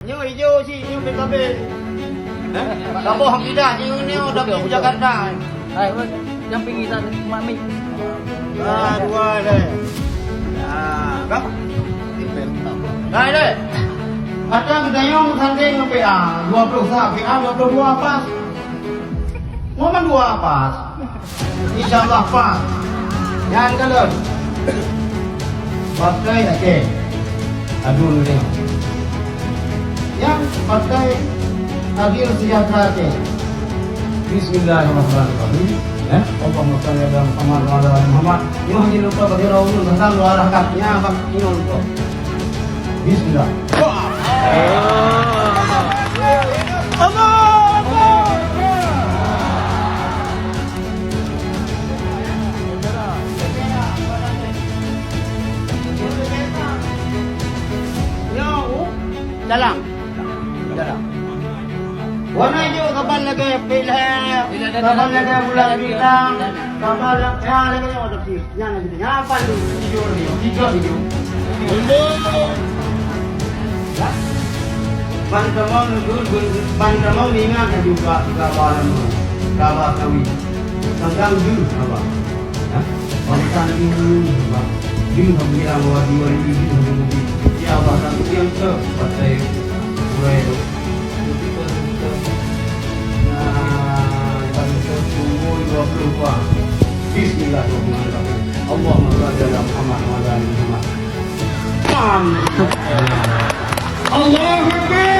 Nyo hijau sih, nyo PKB. Dapur hang tidak, nyo ni dapur Jakarta. Hai, yang pergi tak mami. Dua deh. Berapa? Hai deh. Ada kita yang sanding PA 20 sah, PA 22 pas. Momen 2 pas. Insyaallah pas. Yang kalau pakai aja. Aduh ni. Yang pakai adil sejahtera aja. Bismillahirrahmanirrahim. Allahumma shalli ala Muhammad wa ala ali Muhammad. Yang hanya lupa bagi Rasul tentang luar haknya bang ini lupa. Bismillah. Dalam. Warna hijau kapan lagi pilih? Kapan lagi bulan bintang? Kapan lagi yang ada pilih? Yang lagi apa tu? Hijau. Pantamang ingat juga kawalan kawan kami. Tentang dulu apa? Tentang dulu apa? Dulu kami bilang bahwa 2000 ya Allah satu yang ke partai mulai itu. Bismillahirrahmanirrahim. Allahumma shalli ala Muhammad wa ala ali Muhammad. Allahu Akbar.